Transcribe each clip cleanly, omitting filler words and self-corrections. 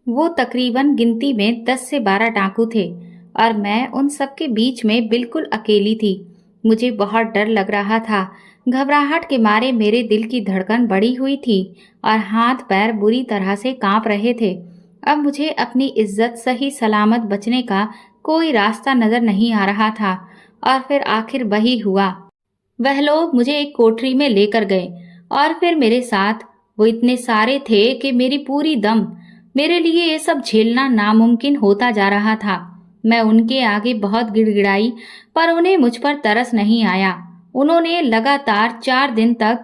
वो तकरीबन गिनती में 10 से 12 डाकू थे और मैं उन सबके बीच में बिल्कुल अकेली थी। मुझे बहुत डर लग रहा था। घबराहट के मारे मेरे दिल की धड़कन बढ़ी हुई थी और हाथ पैर बुरी तरह से कांप रहे थे। अब मुझे अपनी इज्जत सही सलामत बचने का कोई रास्ता नजर नहीं आ रहा था। और फिर आखिर वही हुआ। वह लोग मुझे एक कोठरी में लेकर गए और फिर मेरे साथ वो इतने सारे थे कि मेरी पूरी दम मेरे लिए ये सब झेलना नामुमकिन होता जा रहा था। मैं उनके आगे बहुत गिड़गिड़ाई, पर उन्हें मुझ पर तरस नहीं आया। उन्होंने लगातार 4 दिन तक,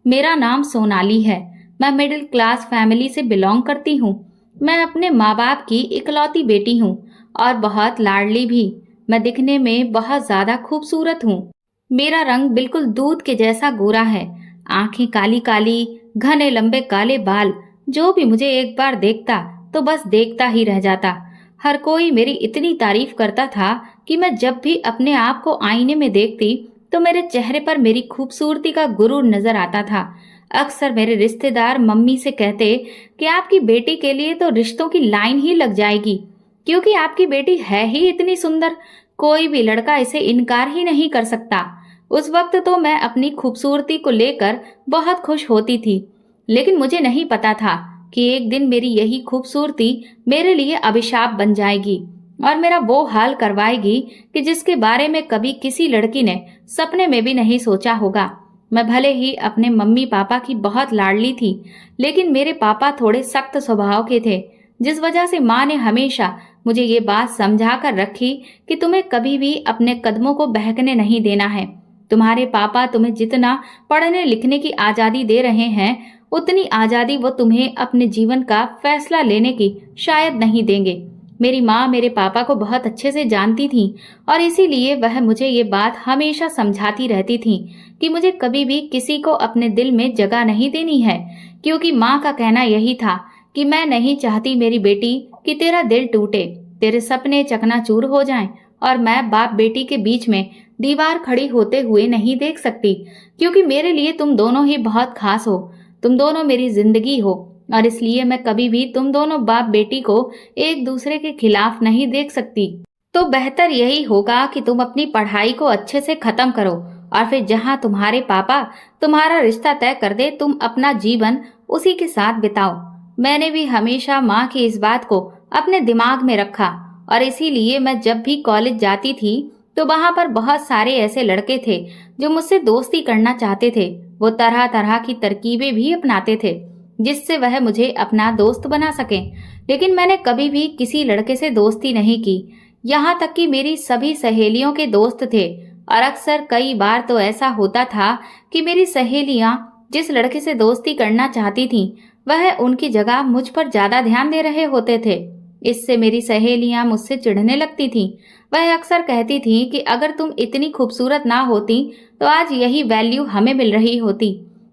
मेरा नाम सोनाली है, मैं मिडिल क्लास फैमिली से बिलोंग करती हूँ, मैं अपने माँ बाप की इकलौती बेटी हूँ और बहुत लाडली भी। मैं दिखने में बहुत ज्यादा खूबसूरत हूँ। मेरा रंग बिल्कुल दूध के जैसा गोरा है, आंखें काली काली, घने लंबे काले बाल। जो भी मुझे एक बार देखता तो बस देखता ही रह जाता। हर कोई मेरी इतनी तारीफ करता था कि मैं जब भी अपने आप को आईने में देखती तो मेरे चेहरे पर मेरी खूबसूरती का गुरूर नजर आता था। अक्सर मेरे रिश्तेदार मम्मी से कहते कि आपकी बेटी के लिए तो रिश्तों की लाइन ही लग जाएगी, क्योंकि आपकी बेटी है ही इतनी सुंदर, कोई भी लड़का इसे इनकार ही नहीं कर सकता। उस वक्त तो मैं अपनी खूबसूरती को लेकर बहुत खुश होती थी, लेकिन मुझे नहीं पता था कि एक दिन मेरी यही खूबसूरती मेरे लिए अभिशाप बन जाएगी और मेरा वो हाल करवाएगी कि जिसके बारे में कभी किसी लड़की ने सपने में भी नहीं सोचा होगा। मैं भले ही अपने मम्मी पापा की बहुत लाडली थी, लेकिन मेरे पापा थोड़े सख्त स्वभाव के थे, जिस वजह से माँ ने हमेशा मुझे ये बात समझा कर रखी कि तुम्हें कभी भी अपने कदमों को बहकने नहीं देना है। तुम्हारे पापा तुम्हें जितना पढ़ने लिखने की आजादी दे रहे हैं, उतनी आजादी वो तुम्हें अपने जीवन का फैसला लेने की शायद नहीं देंगे। मेरी माँ मेरे पापा को बहुत अच्छे से जानती थी और इसीलिए वह मुझे ये बात हमेशा समझाती रहती थी कि मुझे कभी भी किसी को अपने दिल में जगह नहीं देनी है, क्योंकि माँ का कहना यही था कि मैं नहीं चाहती मेरी बेटी कि तेरा दिल टूटे, तेरे सपने चकनाचूर हो जाएं और मैं बाप बेटी के बीच में दीवार खड़ी होते हुए नहीं देख सकती, क्योंकि मेरे लिए तुम दोनों ही बहुत खास हो। तुम दोनों मेरी जिंदगी हो और इसलिए मैं कभी भी तुम दोनों बाप बेटी को एक दूसरे के खिलाफ नहीं देख सकती। तो बेहतर यही होगा कि तुम अपनी पढ़ाई को अच्छे से खत्म करो और फिर जहाँ तुम्हारे पापा तुम्हारा रिश्ता तय कर दे, तुम अपना जीवन उसी के साथ बिताओ। मैंने भी हमेशा माँ की इस बात को अपने दिमाग में रखा और इसीलिए मैं जब भी कॉलेज जाती थी तो वहां पर बहुत सारे ऐसे लड़के थे जो मुझसे दोस्ती करना चाहते थे। वो तरह तरह की तरकीबें भी अपनाते थे जिससे वह मुझे अपना दोस्त बना सके, लेकिन मैंने कभी भी किसी लड़के से दोस्ती नहीं की। यहाँ तक कि मेरी सभी सहेलियों के दोस्त थे और अक्सर कई बार तो ऐसा होता था कि मेरी सहेलियां जिस लड़के से दोस्ती करना चाहती थीं, वह उनकी जगह मुझ पर ज्यादा ध्यान दे रहे होते थे। इससे मेरी सहेलियां मुझसे चिढ़ने लगती थीं। वह अक्सर कहती थी कि अगर तुम इतनी खूबसूरत ना होती तो आज यही वैल्यू हमें मिल रही होती।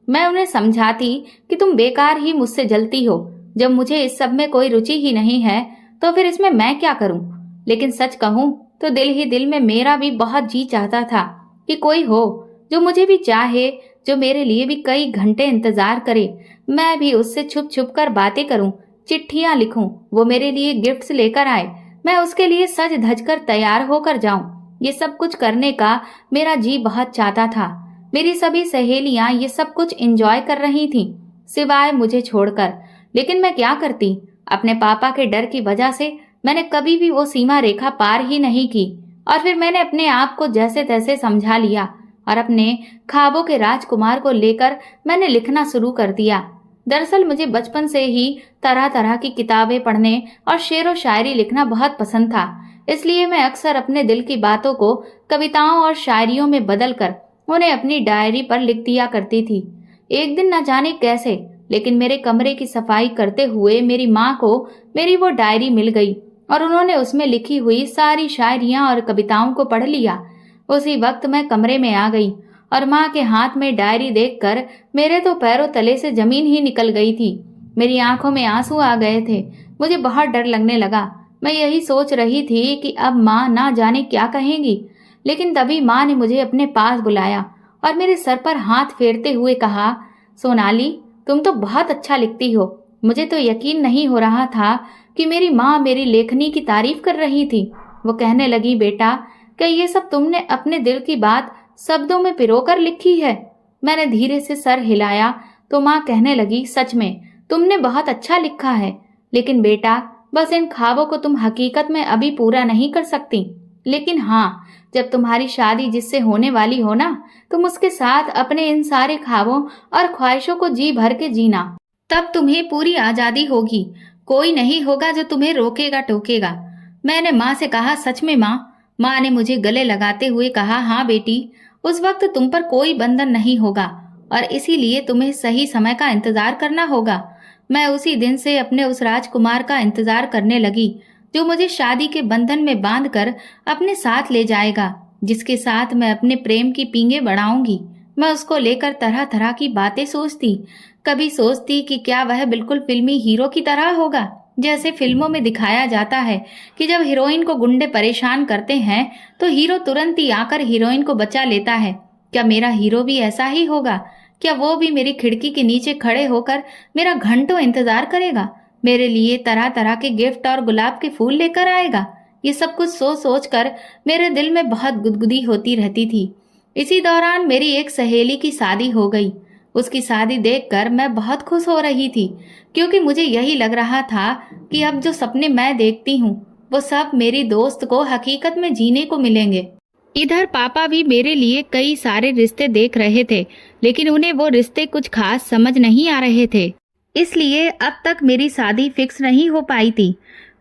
मैं उन्हें समझाती कि तुम बेकार ही मुझसे जलती हो, जब मुझे इस सब में कोई रुचि ही नहीं है तो फिर इसमें मैं क्या करूं। लेकिन सच कहूं तो दिल ही दिल में मेरा भी बहुत जी चाहता था कि कोई हो जो मुझे भी चाहे, जो मेरे लिए भी कई घंटे इंतजार करे। मैं भी उससे छुप छुप कर बातें करूं, चिट्ठियां लिखूं, वो मेरे लिए गिफ्ट्स लेकर आए, मैं उसके लिए सज धज कर तैयार होकर जाऊं। ये सब कुछ करने का मेरा जी बहुत चाहता था। मेरी सभी सहेलियां ये सब कुछ एंजॉय कर रही थीं, सिवाय मुझे छोड़कर। लेकिन मैं क्या करती, अपने पापा के डर की वजह से मैंने कभी भी वो सीमा रेखा पार ही नहीं की। और फिर मैंने अपने आप को जैसे तैसे समझा लिया और अपने ख्वाबों के राजकुमार को लेकर मैंने लिखना शुरू कर दिया। दरअसल मुझे बचपन से ही तरह तरह की किताबें पढ़ने और शेर व शायरी लिखना बहुत पसंद था, इसलिए मैं अक्सर अपने दिल की बातों को कविताओं और शायरियों में बदलकर उन्हें अपनी डायरी पर लिख दिया करती थी। एक दिन न जाने कैसे, लेकिन मेरे कमरे की सफाई करते हुए मेरी माँ को मेरी वो डायरी मिल गई और उन्होंने उसमें लिखी हुई सारी शायरियां और कविताओं को पढ़ लिया। उसी वक्त मैं कमरे में आ गई और माँ के हाथ में डायरी देखकर मेरे तो पैरों तले से जमीन ही निकल गई थी। मेरी आंखों में आंसू आ गए थे। मुझे बहुत डर लगने लगा। मैं यही सोच रही थी कि अब माँ ना जाने क्या कहेंगी, लेकिन तभी माँ ने मुझे अपने पास बुलाया और मेरे सर पर हाथ फेरते हुए कहा, सोनाली, तुम तो बहुत अच्छा लिखती हो। मुझे तो यकीन नहीं हो रहा था कि मेरी माँ मेरी लेखनी की तारीफ कर रही थी। वो कहने लगी, बेटा, क्या ये सब तुमने अपने दिल की बात शब्दों में पिरोकर लिखी है? मैंने धीरे से सर हिलाया तो माँ कहने लगी, सच में तुमने बहुत अच्छा लिखा है, लेकिन बेटा, बस इन ख्वाबों को तुम हकीकत में अभी पूरा नहीं कर सकती। लेकिन हाँ, जब तुम्हारी शादी जिससे होने वाली हो ना, तुम उसके साथ अपने इन सारे ख्वाबों और ख्वाहिशों को जी भर के जीना। तब तुम्हें पूरी आजादी होगी, कोई नहीं होगा जो तुम्हें रोकेगा टोकेगा। मैंने माँ से कहा, सच में माँ? माँ ने मुझे गले लगाते हुए कहा, हाँ बेटी, उस वक्त तुम पर कोई बंधन नहीं होगा और इसीलिए तुम्हें सही समय का इंतजार करना होगा। मैं उसी दिन से अपने उस राजकुमार का इंतजार करने लगी जो मुझे शादी के बंधन में बांधकर अपने साथ ले जाएगा, जिसके साथ मैं अपने प्रेम की पींगे बढ़ाऊंगी। मैं उसको लेकर तरह तरह की बातें सोचती। कभी सोचती कि क्या वह बिल्कुल फिल्मी हीरो की तरह होगा, जैसे फिल्मों में दिखाया जाता है कि जब हीरोइन को गुंडे परेशान करते हैं तो हीरो तुरंत ही आकर हीरोइन को बचा लेता है। क्या मेरा हीरो भी ऐसा ही होगा? क्या वो भी मेरी खिड़की के नीचे खड़े होकर मेरा घंटों इंतजार करेगा, मेरे लिए तरह तरह के गिफ्ट और गुलाब के फूल लेकर आएगा? ये सब कुछ सोच सोच कर मेरे दिल में बहुत गुदगुदी होती रहती थी। इसी दौरान मेरी एक सहेली की शादी हो गई। उसकी शादी देखकर मैं बहुत खुश हो रही थी, क्योंकि मुझे यही लग रहा था कि अब जो सपने मैं देखती हूँ वो सब मेरी दोस्त को हकीकत में जीने को मिलेंगे। इधर पापा भी मेरे लिए कई सारे रिश्ते देख रहे थे, लेकिन उन्हें वो रिश्ते कुछ खास समझ नहीं आ रहे थे, इसलिए अब तक मेरी शादी फिक्स नहीं हो पाई थी।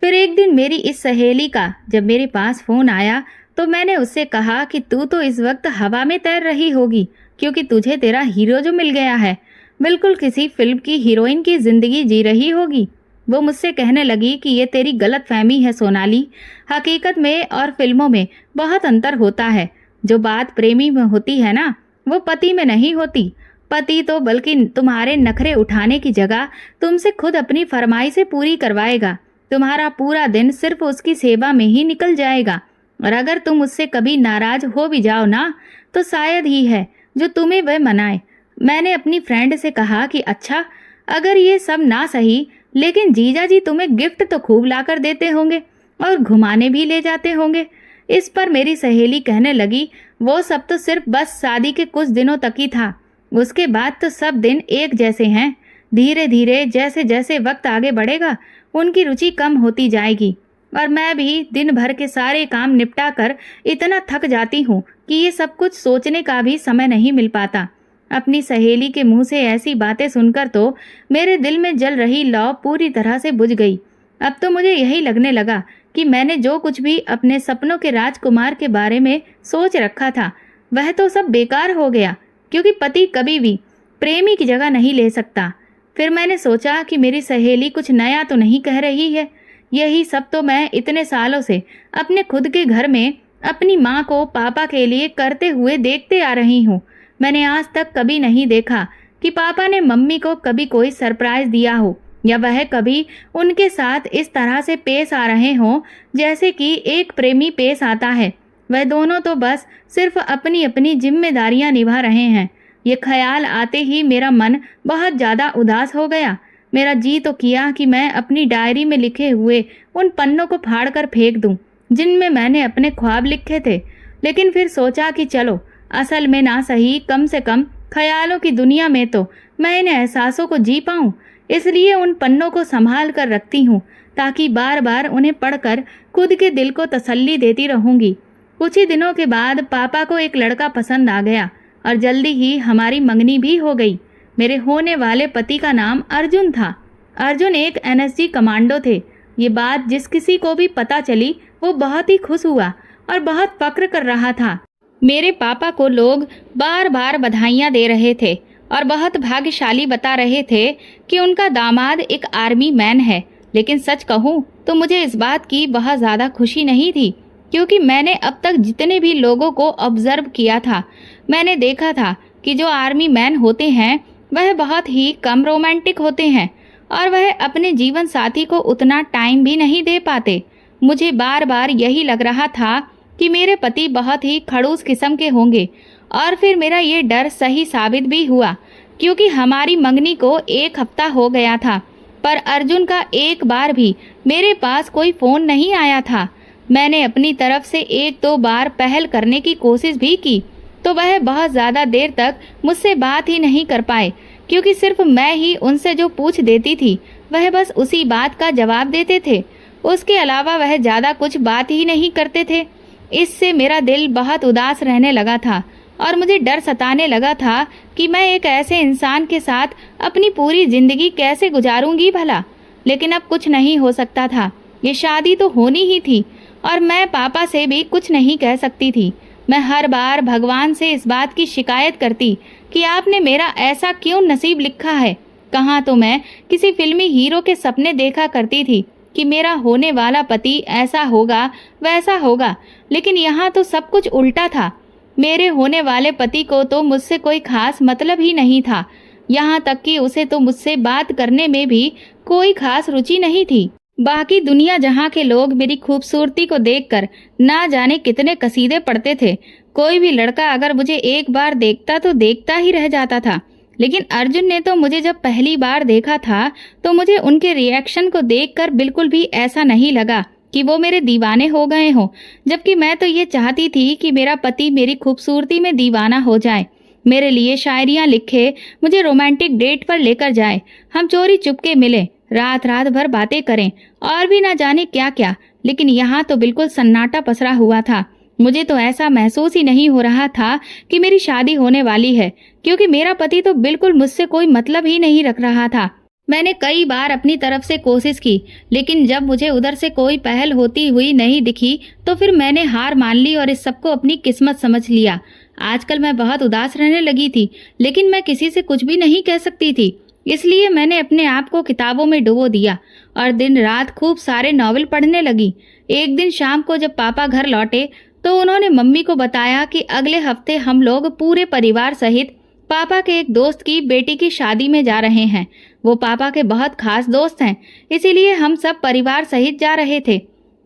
फिर एक दिन मेरी इस सहेली का जब मेरे पास फोन आया तो मैंने उससे कहा कि तू तो इस वक्त हवा में तैर रही होगी, क्योंकि तुझे तेरा हीरो जो मिल गया है, बिल्कुल किसी फिल्म की हीरोइन की जिंदगी जी रही होगी। वो मुझसे कहने लगी कि ये तेरी गलत फहमी है सोनाली, हकीकत में और फिल्मों में बहुत अंतर होता है। जो बात प्रेमी में होती है ना, वो पति में नहीं होती। पति तो बल्कि तुम्हारे नखरे उठाने की जगह तुमसे खुद अपनी फरमाइशें पूरी करवाएगा। तुम्हारा पूरा दिन सिर्फ उसकी सेवा में ही निकल जाएगा, और अगर तुम उससे कभी नाराज हो भी जाओ ना, तो शायद ही है जो तुम्हें वह मनाए। मैंने अपनी फ्रेंड से कहा कि अच्छा, अगर ये सब ना सही, लेकिन जीजा जी तुम्हें गिफ्ट तो खूब लाकर देते होंगे और घुमाने भी ले जाते होंगे। इस पर मेरी सहेली कहने लगी, वो सब तो सिर्फ बस शादी के कुछ दिनों तक ही था, उसके बाद तो सब दिन एक जैसे हैं। धीरे धीरे जैसे जैसे वक्त आगे बढ़ेगा उनकी रुचि कम होती जाएगी, और मैं भी दिन भर के सारे काम निपटा कर इतना थक जाती हूँ कि ये सब कुछ सोचने का भी समय नहीं मिल पाता। अपनी सहेली के मुंह से ऐसी बातें सुनकर तो मेरे दिल में जल रही लौ पूरी तरह से बुझ गई। अब तो मुझे यही लगने लगा कि मैंने जो कुछ भी अपने सपनों के राजकुमार के बारे में सोच रखा था वह तो सब बेकार हो गया, क्योंकि पति कभी भी प्रेमी की जगह नहीं ले सकता। फिर मैंने सोचा कि मेरी सहेली कुछ नया तो नहीं कह रही है। यही सब तो मैं इतने सालों से अपने खुद के घर में अपनी माँ को पापा के लिए करते हुए देखते आ रही हूँ। मैंने आज तक कभी नहीं देखा कि पापा ने मम्मी को कभी कोई सरप्राइज दिया हो, या वह कभी उनके साथ इस तरह से पेश आ रहे हों जैसे कि एक प्रेमी पेश आता है। वह दोनों तो बस सिर्फ अपनी अपनी जिम्मेदारियां निभा रहे हैं। ये ख्याल आते ही मेरा मन बहुत ज़्यादा उदास हो गया। मेरा जी तो किया कि मैं अपनी डायरी में लिखे हुए उन पन्नों को फाड़ कर फेंक दूं जिनमें मैंने अपने ख्वाब लिखे थे, लेकिन फिर सोचा कि चलो, असल में ना सही, कम से कम ख्यालों की दुनिया में तो मैं इन एहसासों को जी पाऊं। इसलिए उन पन्नों को संभाल कर रखती हूँ, ताकि बार बार उन्हें पढ़कर खुद के दिल को तसल्ली देती रहूंगी। कुछ ही दिनों के बाद पापा को एक लड़का पसंद आ गया और जल्दी ही हमारी मंगनी भी हो गई। मेरे होने वाले पति का नाम अर्जुन था। अर्जुन एक एनएसजी कमांडो थे। ये बात जिस किसी को भी पता चली वो बहुत ही खुश हुआ और बहुत फक्र कर रहा था। मेरे पापा को लोग बार बार बधाइयाँ दे रहे थे और बहुत भाग्यशाली बता रहे थे कि उनका दामाद एक आर्मी मैन है। लेकिन सच कहूँ तो मुझे इस बात की बहुत ज़्यादा खुशी नहीं थी, क्योंकि मैंने अब तक जितने भी लोगों को ऑब्जर्व किया था, मैंने देखा था कि जो आर्मी मैन होते हैं वह बहुत ही कम रोमांटिक होते हैं और वह अपने जीवन साथी को उतना टाइम भी नहीं दे पाते। मुझे बार बार यही लग रहा था कि मेरे पति बहुत ही खड़ूस किस्म के होंगे, और फिर मेरा ये डर सही साबित भी हुआ, क्योंकि हमारी मंगनी को 1 हफ्ता हो गया था पर अर्जुन का एक बार भी मेरे पास कोई फ़ोन नहीं आया था। मैंने अपनी तरफ से एक दो बार पहल करने की कोशिश भी की, तो वह बहुत ज़्यादा देर तक मुझसे बात ही नहीं कर पाए, क्योंकि सिर्फ मैं ही उनसे जो पूछ देती थी वह बस उसी बात का जवाब देते थे। उसके अलावा वह ज़्यादा कुछ बात ही नहीं करते थे। इससे मेरा दिल बहुत उदास रहने लगा था और मुझे डर सताने लगा था कि मैं एक ऐसे इंसान के साथ अपनी पूरी ज़िंदगी कैसे गुजारूंगी भला। लेकिन अब कुछ नहीं हो सकता था, ये शादी तो होनी ही थी और मैं पापा से भी कुछ नहीं कह सकती थी। मैं हर बार भगवान से इस बात की शिकायत करती कि आपने मेरा ऐसा क्यों नसीब लिखा है। कहाँ तो मैं किसी फिल्मी हीरो के सपने देखा करती थी कि मेरा होने वाला पति ऐसा होगा वैसा होगा, लेकिन यहाँ तो सब कुछ उल्टा था। मेरे होने वाले पति को तो मुझसे कोई खास मतलब ही नहीं था, यहाँ तक कि उसे तो मुझसे बात करने में भी कोई खास रुचि नहीं थी। बाकी दुनिया जहाँ के लोग मेरी खूबसूरती को देखकर ना जाने कितने कसीदे पढ़ते थे। कोई भी लड़का अगर मुझे एक बार देखता तो देखता ही रह जाता था, लेकिन अर्जुन ने तो मुझे जब पहली बार देखा था तो मुझे उनके रिएक्शन को देखकर बिल्कुल भी ऐसा नहीं लगा कि वो मेरे दीवाने हो गए हों, जबकि मैं तो ये चाहती थी कि मेरा पति मेरी खूबसूरती में दीवाना हो जाए, मेरे लिए शायरियाँ लिखे, मुझे रोमांटिक डेट पर लेकर जाए, हम चोरी चुपके मिले, रात रात भर बातें करें और भी ना जाने क्या क्या। लेकिन यहाँ तो बिल्कुल सन्नाटा पसरा हुआ था। मुझे तो ऐसा महसूस ही नहीं हो रहा था कि मेरी शादी होने वाली है, क्योंकि मेरा पति तो बिल्कुल मुझसे कोई मतलब ही नहीं रख रहा था। मैंने कई बार अपनी तरफ से कोशिश की, लेकिन जब मुझे उधर से कोई पहल होती हुई नहीं दिखी तो फिर मैंने हार मान ली और इस सबको अपनी किस्मत समझ लिया। आजकल मैं बहुत उदास रहने लगी थी, लेकिन मैं किसी से कुछ भी नहीं कह सकती थी, इसलिए मैंने अपने आप को किताबों में डुबो दिया और दिन रात खूब सारे नॉवेल पढ़ने लगी। एक दिन शाम को जब पापा घर लौटे तो उन्होंने मम्मी को बताया कि अगले हफ्ते हम लोग पूरे परिवार सहित पापा के एक दोस्त की बेटी की शादी में जा रहे हैं। वो पापा के बहुत खास दोस्त हैं, इसीलिए हम सब परिवार सहित जा रहे थे।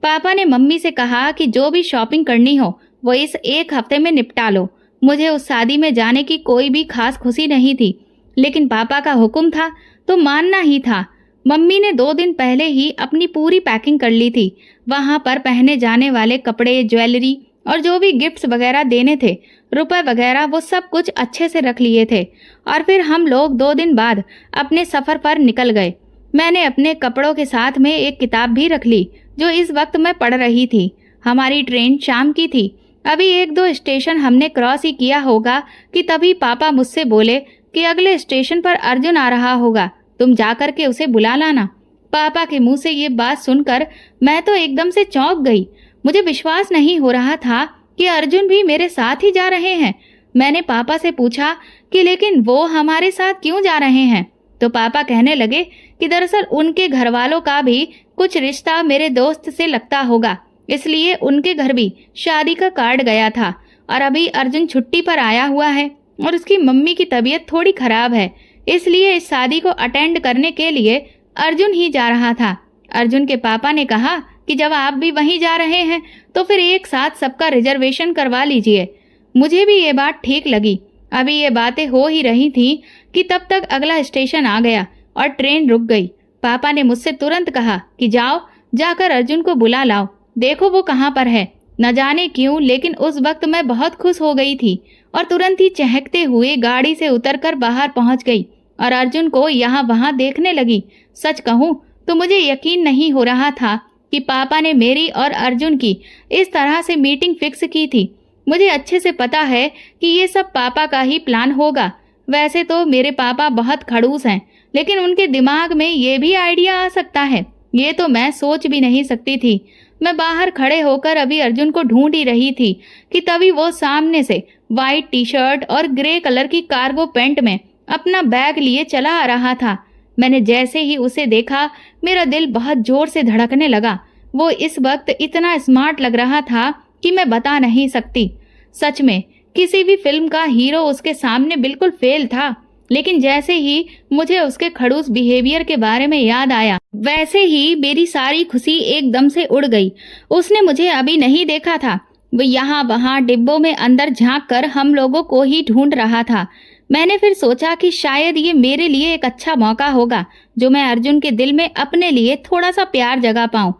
पापा ने मम्मी से कहा कि जो भी शॉपिंग करनी हो वो इस एक हफ्ते में निपटा लो। मुझे उस शादी में जाने की कोई भी खास खुशी नहीं थी, लेकिन पापा का हुक्म था तो मानना ही था। मम्मी ने 2 दिन पहले ही अपनी पूरी पैकिंग कर ली थी। वहां पर पहने जाने वाले कपड़े, ज्वेलरी और जो भी गिफ्ट्स वगैरह देने थे, रुपए वगैरह, वो सब कुछ अच्छे से रख लिए थे। और फिर हम लोग 2 दिन बाद अपने सफ़र पर निकल गए। मैंने अपने कपड़ों के साथ में एक किताब भी रख ली जो इस वक्त मैं पढ़ रही थी। हमारी ट्रेन शाम की थी। अभी 1-2 स्टेशन हमने क्रॉस ही किया होगा कि तभी पापा मुझसे बोले कि अगले स्टेशन पर अर्जुन आ रहा होगा, तुम जाकर के उसे बुला लाना। पापा के मुंह से ये बात सुनकर मैं तो एकदम से चौंक गई। मुझे विश्वास नहीं हो रहा था कि अर्जुन भी मेरे साथ ही जा रहे हैं। मैंने पापा से पूछा कि लेकिन वो हमारे साथ क्यों जा रहे हैं, तो पापा कहने लगे कि दरअसल उनके घर वालों का भी कुछ रिश्ता मेरे दोस्त से लगता होगा, इसलिए उनके घर भी शादी का कार्ड गया था और अभी अर्जुन छुट्टी पर आया हुआ है और उसकी मम्मी की तबीयत थोड़ी खराब है, इसलिए इस शादी को अटेंड करने के लिए अर्जुन ही जा रहा था। अर्जुन के पापा ने कहा कि जब आप भी वहीं जा रहे हैं तो फिर एक साथ सबका रिजर्वेशन करवा लीजिए। मुझे भी ये बात ठीक लगी। अभी ये बातें हो ही रही थी कि तब तक अगला स्टेशन आ गया और ट्रेन रुक गई। पापा ने मुझसे तुरंत कहा कि जाओ, जाकर अर्जुन को बुला लाओ, देखो वो कहाँ पर है। न जाने क्यों, लेकिन उस वक्त मैं बहुत खुश हो गई थी और तुरंत ही चहकते हुए गाड़ी से उतरकर बाहर पहुंच गई और अर्जुन को यहाँ वहाँ देखने लगी। सच कहूँ तो मुझे यकीन नहीं हो रहा था कि पापा ने मेरी और अर्जुन की इस तरह से मीटिंग फिक्स की थी। मुझे अच्छे से पता है कि ये सब पापा का ही प्लान होगा। वैसे तो मेरे पापा बहुत खड़ूस हैं, लेकिन उनके दिमाग में ये भी आइडिया आ सकता है, ये तो मैं सोच भी नहीं सकती थी। मैं बाहर खड़े होकर अभी अर्जुन को ढूंढ ही रही थी कि तभी वो सामने से वाइट टी शर्ट और ग्रे कलर की कार्गो पैंट में अपना बैग लिए चला आ रहा था। मैंने जैसे ही उसे देखा मेरा दिल बहुत जोर से धड़कने लगा। वो इस वक्त इतना स्मार्ट लग रहा था कि मैं बता नहीं सकती। सच में किसी भी फिल्म का हीरो उसके सामने बिल्कुल फेल था, लेकिन जैसे ही मुझे उसके खड़ूस बिहेवियर के बारे में याद आया, वैसे ही मेरी सारी खुशी एकदम से उड़ गई। उसने मुझे अभी नहीं देखा था, वो यहाँ वहाँ डिब्बों में अंदर झांक कर हम लोगों को ही ढूंढ रहा था। मैंने फिर सोचा कि शायद ये मेरे लिए एक अच्छा मौका होगा जो मैं अर्जुन के दिल में अपने लिए थोड़ा सा प्यार जगा पाऊं।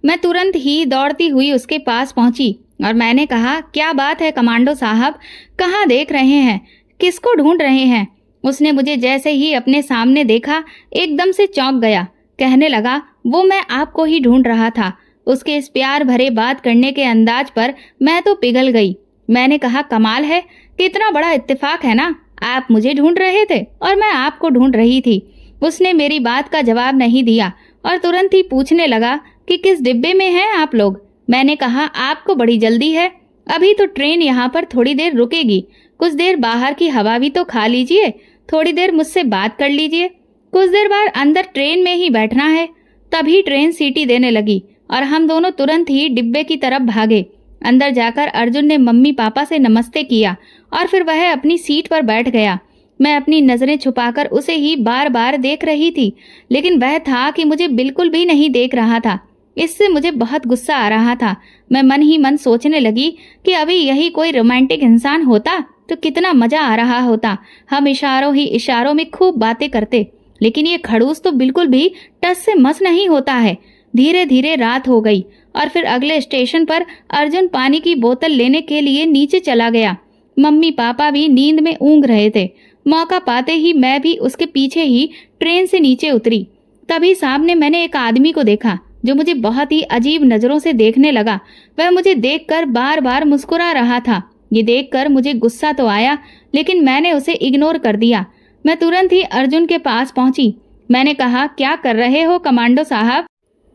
मैं तुरंत ही दौड़ती हुई उसके पास पहुंची और मैंने कहा, क्या बात है कमांडो साहब, कहाँ देख रहे हैं, किसको ढूंढ रहे हैं? उसने मुझे जैसे ही अपने सामने देखा एकदम से चौंक गया। कहने लगा, वो मैं आपको ही ढूंढ रहा था। उसके इस प्यार भरे बात करने के अंदाज पर मैं तो पिघल गई। मैंने कहा, कमाल है, कितना बड़ा इत्तेफाक है ना, आप मुझे ढूंढ रहे थे और मैं आपको ढूंढ रही थी। उसने मेरी बात का जवाब नहीं दिया और तुरंत ही पूछने लगा कि किस डिब्बे में हैं आप लोग। मैंने कहा, आपको बड़ी जल्दी है, अभी तो ट्रेन यहाँ पर थोड़ी देर रुकेगी, कुछ देर बाहर की हवा भी तो खा लीजिए, थोड़ी देर मुझसे बात कर लीजिए, कुछ देर बाद अंदर ट्रेन में ही बैठना है। तभी ट्रेन सीटी देने लगी और हम दोनों तुरंत ही डिब्बे की तरफ भागे। अंदर जाकर अर्जुन ने मम्मी पापा से नमस्ते किया और फिर वह अपनी सीट पर बैठ गया। मैं अपनी नजरें छुपाकर उसे ही बार बार देख रही थी, लेकिन वह था कि मुझे बिल्कुल भी नहीं देख रहा था। इससे मुझे बहुत गुस्सा आ रहा था। मैं मन ही मन सोचने लगी कि अभी यही कोई रोमांटिक इंसान होता तो कितना मजा आ रहा होता। हम इशारों ही इशारों में खूब बातें करते, लेकिन ये खड़ूस तो बिल्कुल भी टस से मस नहीं होता है। धीरे धीरे रात हो गई और फिर अगले स्टेशन पर अर्जुन पानी की बोतल लेने के लिए नीचे चला गया। मम्मी पापा भी नींद में ऊँघ रहे थे। मौका पाते ही मैं भी उसके पीछे ही ट्रेन से नीचे उतरी। तभी सामने मैंने एक आदमी को देखा जो मुझे बहुत ही अजीब नजरों से देखने लगा। वह मुझे देखकर बार बार मुस्कुरा रहा था। ये देखकर मुझे गुस्सा तो आया, लेकिन मैंने उसे इग्नोर कर दिया। मैं तुरंत ही अर्जुन के पास पहुंची। मैंने कहा, क्या कर रहे हो कमांडो साहब?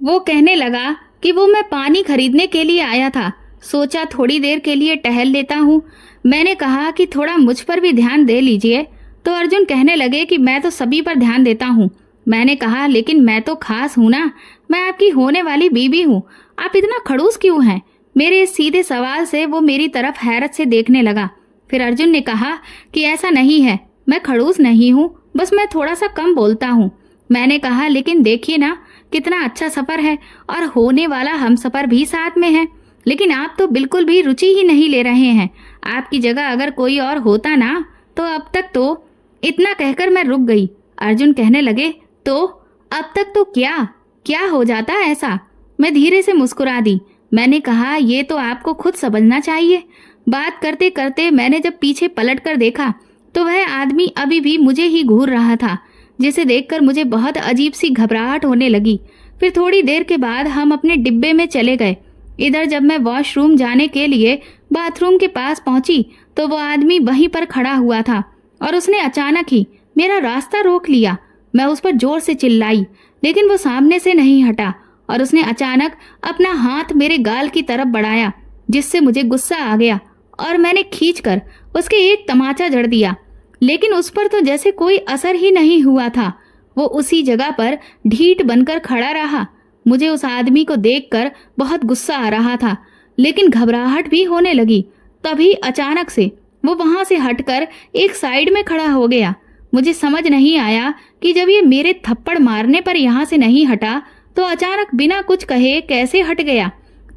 वो कहने लगा कि वो मैं पानी खरीदने के लिए आया था, सोचा थोड़ी देर के लिए टहल लेता हूँ। मैंने कहा कि थोड़ा मुझ पर भी ध्यान दे लीजिए। तो अर्जुन कहने लगे कि मैं तो सभी पर ध्यान देता हूँ। मैंने कहा, लेकिन मैं तो खास हूँ ना, मैं आपकी होने वाली बीवी हूँ, आप इतना खड़ूस क्यों हैं? मेरे इस सीधे सवाल से वो मेरी तरफ हैरत से देखने लगा। फिर अर्जुन ने कहा कि ऐसा नहीं है, मैं खड़ूस नहीं हूँ, बस मैं थोड़ा सा कम बोलता हूँ। मैंने कहा, लेकिन देखिए ना, कितना अच्छा सफर है और होने वाला हम सफर भी साथ में है, लेकिन आप तो बिल्कुल भी रुचि ही नहीं ले रहे हैं। आपकी जगह अगर कोई और होता ना तो अब तक तो। इतना कहकर मैं रुक गई। अर्जुन कहने लगे, तो अब तक तो क्या क्या हो जाता ऐसा? मैं धीरे से मुस्कुरा दी। मैंने कहा, ये तो आपको खुद समझना चाहिए। बात करते करते मैंने जब पीछे पलट कर देखा तो वह आदमी अभी भी मुझे ही घूर रहा था, जिसे देखकर मुझे बहुत अजीब सी घबराहट होने लगी। फिर थोड़ी देर के बाद हम अपने डिब्बे में चले गए। इधर जब मैं वॉशरूम जाने के लिए बाथरूम के पास पहुंची तो वो आदमी वहीं पर खड़ा हुआ था और उसने अचानक ही मेरा रास्ता रोक लिया। मैं उस पर जोर से चिल्लाई, लेकिन वो सामने से नहीं हटा और उसने अचानक अपना हाथ मेरे गाल की तरफ बढ़ाया, जिससे मुझे गुस्सा आ गया और मैंने खींचकर उसके एक तमाचा जड़ दिया। लेकिन उस पर तो जैसे कोई असर ही नहीं हुआ था। वो उसी जगह पर ढीठ बनकर खड़ा रहा। मुझे उस आदमी को देखकर बहुत गुस्सा आ रहा था, लेकिन घबराहट भी होने लगी। तभी अचानक से वो वहां से हटकर एक साइड में खड़ा हो गया। मुझे समझ नहीं आया कि जब ये मेरे थप्पड़ मारने पर यहाँ से नहीं हटा तो अचानक बिना कुछ कहे कैसे हट गया।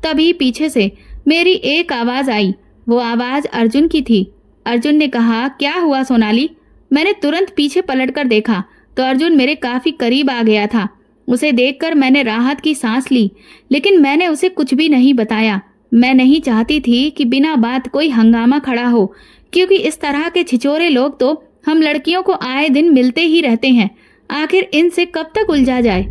तभी पीछे से मेरी एक आवाज आई। वो आवाज अर्जुन की थी। अर्जुन ने कहा, क्या हुआ सोनाली? मैंने तुरंत पीछे पलटकर देखा तो अर्जुन मेरे काफी करीब आ गया था। उसे देखकर मैंने राहत की सांस ली, लेकिन मैंने उसे कुछ भी नहीं बताया। मैं नहीं चाहती थी कि बिना बात कोई हंगामा खड़ा हो, क्योंकि इस तरह के छिचोरे लोग तो हम लड़कियों को आए दिन मिलते ही रहते हैं। आखिर इनसे कब तक उलझा जाए?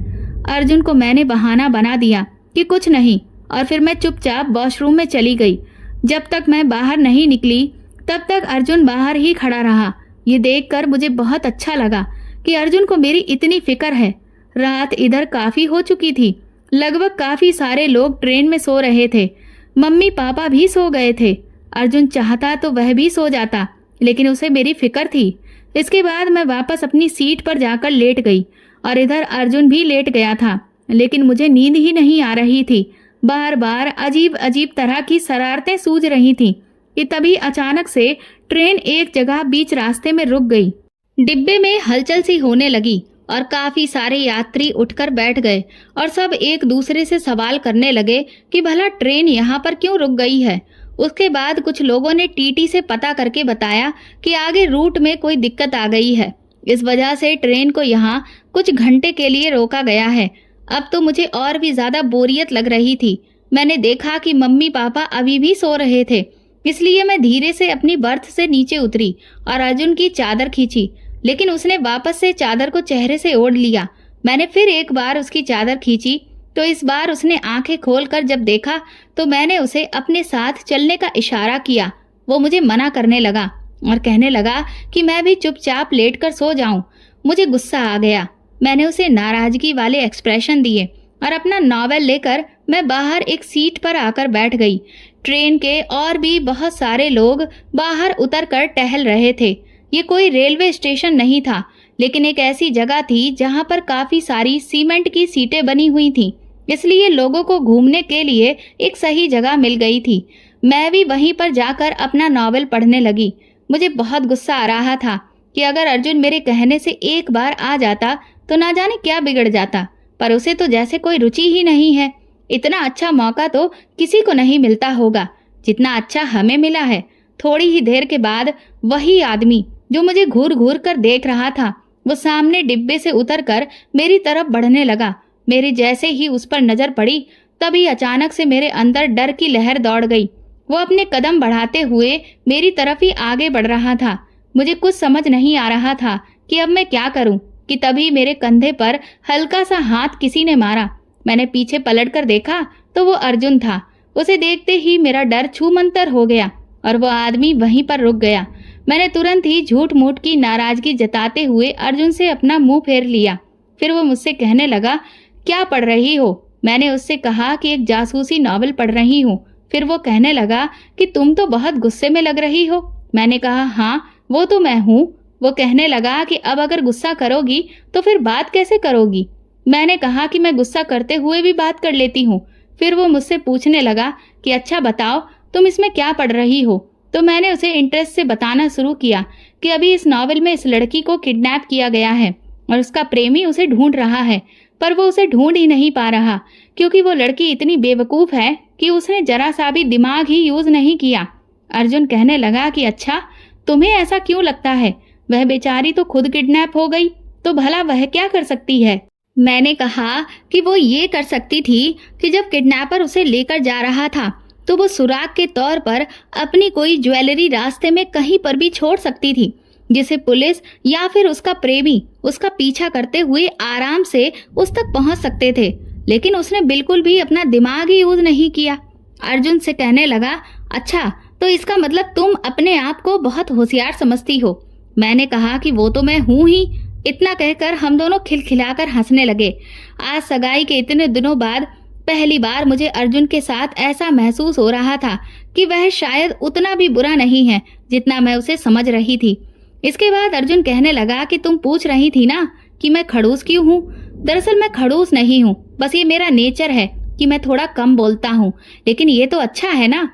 अर्जुन को मैंने बहाना बना दिया कि कुछ नहीं, और फिर मैं चुपचाप वॉशरूम में चली गई। जब तक मैं बाहर नहीं निकली तब तक अर्जुन बाहर ही खड़ा रहा। ये देखकर मुझे बहुत अच्छा लगा कि अर्जुन को मेरी इतनी फिक्र है। रात इधर काफी हो चुकी थी। लगभग काफी सारे लोग ट्रेन में सो रहे थे। मम्मी पापा भी सो गए थे। अर्जुन चाहता तो वह भी सो जाता, लेकिन उसे मेरी फिक्र थी। इसके बाद मैं वापस अपनी सीट पर जाकर लेट गई और इधर अर्जुन भी लेट गया था, लेकिन मुझे नींद ही नहीं आ रही थी। बार बार अजीब अजीब तरह की शरारतें सूझ रही थीं कि तभी अचानक से ट्रेन एक जगह बीच रास्ते में रुक गई। डिब्बे में हलचल सी होने लगी और काफी सारे यात्री उठकर बैठ गए और सब एक दूसरे से सवाल करने लगे कि भला ट्रेन यहाँ पर क्यों रुक गई है। उसके बाद कुछ लोगों ने टीटी से पता करके बताया कि आगे रूट में कोई दिक्कत आ गई है। इस वजह से ट्रेन को यहाँ कुछ घंटे के लिए रोका गया है। अब तो मुझे और भी ज्यादा बोरियत लग रही थी। मैंने देखा कि मम्मी पापा अभी भी सो रहे थे, इसलिए मैं धीरे से अपनी बर्थ से नीचे उतरी और अर्जुन की चादर खींची, लेकिन उसने वापस से चादर को चेहरे से ओढ़ लिया। मैंने फिर एक बार उसकी चादर खींची तो इस बार उसने आंखें खोलकर जब देखा तो मैंने उसे अपने साथ चलने का इशारा किया। वो मुझे मना करने लगा और कहने लगा कि मैं भी चुपचाप लेटकर सो जाऊं। मुझे गुस्सा आ गया। मैंने उसे नाराजगी वाले एक्सप्रेशन दिए और अपना नॉवेल लेकर मैं बाहर एक सीट पर आकर बैठ गई। ट्रेन के और भी बहुत सारे लोग बाहर उतरकर टहल रहे थे। ये कोई रेलवे स्टेशन नहीं था, लेकिन एक ऐसी जगह थी जहां पर काफी सारी सीमेंट की सीटें बनी हुई थीं, इसलिए लोगों को घूमने के लिए एक सही जगह मिल गई थी। मैं भी वहीं पर जाकर अपना नॉवेल पढ़ने लगी। मुझे बहुत गुस्सा आ रहा था कि अगर अर्जुन मेरे कहने से एक बार आ जाता तो ना जाने क्या बिगड़ जाता, पर उसे तो जैसे कोई रुचि ही नहीं है। इतना अच्छा मौका तो किसी को नहीं मिलता होगा जितना अच्छा हमें मिला है। थोड़ी ही देर के बाद वही आदमी जो मुझे घूर घूर कर देख रहा था, वो सामने डिब्बे से उतरकर मेरी तरफ बढ़ने लगा। मेरी जैसे ही उस पर नजर पड़ी, तभी अचानक से मेरे अंदर डर की लहर दौड़ गई। वो अपने कदम बढ़ाते हुए मेरी तरफ ही आगे बढ़ रहा था। मुझे कुछ समझ नहीं आ रहा था कि अब मैं क्या करूं कि तभी मेरे कंधे पर हल्का सा हाथ किसी ने मारा। मैंने पीछे पलटकर देखा तो वो अर्जुन था। उसे देखते ही मेरा डर छूमंतर हो गया और वो आदमी वहीं पर रुक गया। मैंने तुरंत ही झूठ मूठ की नाराजगी जताते हुए अर्जुन से अपना मुंह फेर लिया। फिर वो मुझसे कहने लगा, क्या पढ़ रही हो? मैंने उससे कहा कि एक जासूसी नॉवल पढ़ रही हूँ। फिर वो कहने लगा कि तुम तो बहुत गुस्से में लग रही हो। मैंने कहा, हाँ वो तो मैं हूँ। वो कहने लगा कि अब अगर गुस्सा करोगी तो फिर बात कैसे करोगी? मैंने कहा कि मैं गुस्सा करते हुए भी बात कर लेती हूँ। फिर वो मुझसे पूछने लगा कि अच्छा बताओ तुम इसमें क्या पढ़ रही हो? तो मैंने उसे इंटरेस्ट से बताना शुरू किया कि अभी इस नॉवल में इस लड़की को किडनैप किया गया है और उसका प्रेमी उसे ढूंढ रहा है, पर वो उसे ढूंढ ही नहीं पा रहा क्योंकि वो लड़की इतनी बेवकूफ है कि उसने जरा सा भी दिमाग ही यूज नहीं किया। अर्जुन कहने लगा कि अच्छा तुम्हें ऐसा क्यों लगता है? वह बेचारी तो खुद किडनैप हो गई, तो भला वह क्या कर सकती है? मैंने कहा कि वो ये कर सकती थी कि जब किडनैपर उसे लेकर जा रहा था तो वो सुराग के तौर पर अपनी कोई ज्वेलरी रास्ते में कहीं पर भी छोड़ सकती थी, जिसे पुलिस या फिर उसका प्रेमी उसका पीछा करते हुए आराम से उस तक पहुंच सकते थे। लेकिन उसने बिल्कुल भी अपना दिमाग ही यूज नहीं किया। अर्जुन से कहने लगा, अच्छा तो इसका मतलब तुम अपने आप को बहुत होशियार समझती हो। मैंने कहा कि वो तो मैं हूं ही। इतना कहकर हम दोनों खिलखिलाकर हंसने लगे। आज सगाई के इतने दिनों बाद पहली बार मुझे अर्जुन के साथ ऐसा महसूस हो रहा था कि वह शायद उतना भी बुरा नहीं है जितना मैं उसे समझ रही थी। इसके बाद अर्जुन कहने लगा कि तुम पूछ रही थी ना कि मैं खड़ूस क्यों हूँ। दरअसल मैं खड़ूस नहीं हूँ, बस ये मेरा नेचर है कि मैं थोड़ा कम बोलता हूँ। लेकिन ये तो अच्छा है ना,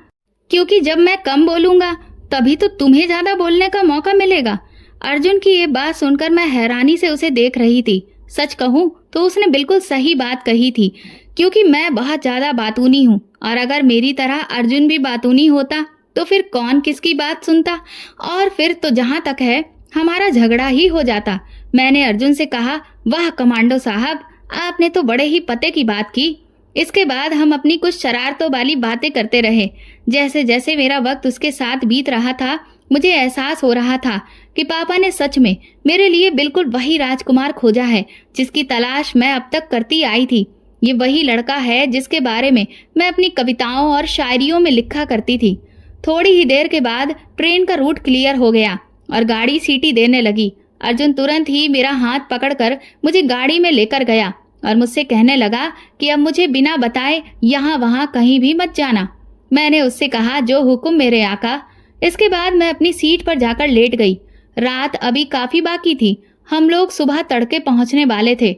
क्योंकि जब मैं कम बोलूंगा तभी तो तुम्हें ज्यादा बोलने का मौका मिलेगा। अर्जुन की ये बात सुनकर मैं हैरानी से उसे देख रही थी। सच कहूँ तो उसने बिल्कुल सही बात कही थी, क्योंकि मैं बहुत ज्यादा बातूनी हूँ और अगर मेरी तरह अर्जुन भी बातूनी होता तो फिर कौन किसकी बात सुनता, और फिर तो जहाँ तक है हमारा झगड़ा ही हो जाता। मैंने अर्जुन से कहा, वाह कमांडो साहब, आपने तो बड़े ही पते की बात की। इसके बाद हम अपनी कुछ शरारतों वाली बातें करते रहे। जैसे जैसे मेरा वक्त उसके साथ बीत रहा था, मुझे एहसास हो रहा था कि पापा ने सच में मेरे लिए बिल्कुल वही राजकुमार खोजा है जिसकी तलाश मैं अब तक करती आई थी। ये वही लड़का है जिसके बारे में मैं अपनी कविताओं और शायरियों में लिखा करती थी। थोड़ी ही देर के बाद ट्रेन का रूट क्लियर हो गया और गाड़ी सीटी देने लगी। अर्जुन तुरंत ही मेरा हाथ पकड़कर मुझे गाड़ी में लेकर गया और मुझसे कहने लगा कि अब मुझे बिना बताए यहाँ वहाँ कहीं भी मत जाना। मैंने उससे कहा, जो हुक्म मेरे आका। इसके बाद मैं अपनी सीट पर जाकर लेट गई। रात अभी काफी बाकी थी। हम लोग सुबह तड़के पहुंचने वाले थे।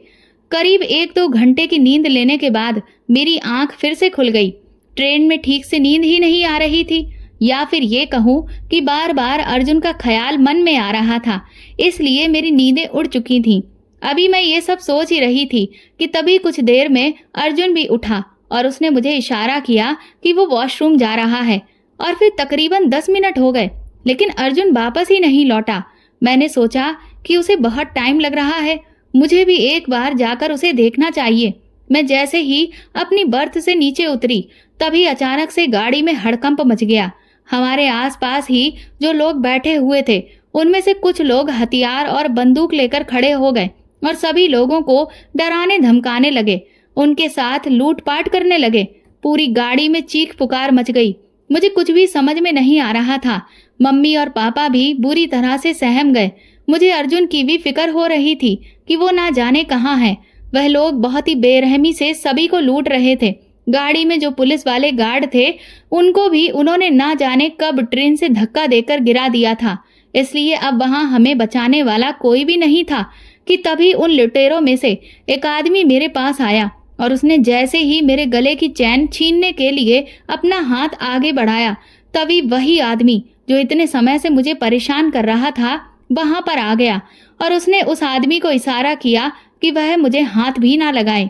करीब 1-2 घंटे की नींद लेने के बाद मेरी आंख फिर से खुल गई। ट्रेन में ठीक से नींद ही नहीं आ रही थी, या फिर ये कहूँ कि बार बार अर्जुन का ख्याल मन में आ रहा था, इसलिए मेरी नींदें उड़ चुकी थीं। अभी मैं ये सब सोच ही रही थी कि तभी कुछ देर में अर्जुन भी उठा और उसने मुझे इशारा किया कि वो वॉशरूम जा रहा है। और फिर तकरीबन 10 मिनट हो गए, लेकिन अर्जुन वापस ही नहीं लौटा। मैंने सोचा कि उसे बहुत टाइम लग रहा है, मुझे भी एक बार जाकर उसे देखना चाहिए। मैं जैसे ही अपनी बर्थ से नीचे उतरी, तभी अचानक से गाड़ी में हड़कंप मच गया। हमारे आसपास ही जो लोग बैठे हुए थे, उनमें से कुछ लोग हथियार और बंदूक लेकर खड़े हो गए और सभी लोगों को डराने धमकाने लगे। उनके साथ लूटपाट करने लगे। पूरी गाड़ी में चीख पुकार मच गई। मुझे कुछ भी समझ में नहीं आ रहा था। मम्मी और पापा भी बुरी तरह से सहम गए। मुझे अर्जुन की भी फिक्र हो रही थी कि वो ना जाने कहाँ है। वह लोग बहुत ही बेरहमी से सभी को लूट रहे थे। गाड़ी में जो पुलिस वाले गार्ड थे, उनको भी उन्होंने ना जाने कब ट्रेन से धक्का देकर गिरा दिया था। इसलिए अब वहां हमें बचाने वाला कोई भी नहीं था कि तभी उन लुटेरों में से एक आदमी मेरे पास आया और उसने जैसे ही मेरे गले की चैन छीनने के लिए अपना हाथ आगे बढ़ाया, तभी वही आदमी जो इतने समय से मुझे परेशान कर रहा था वहां पर आ गया और उसने उस आदमी को इशारा किया कि वह मुझे हाथ भी ना लगाए।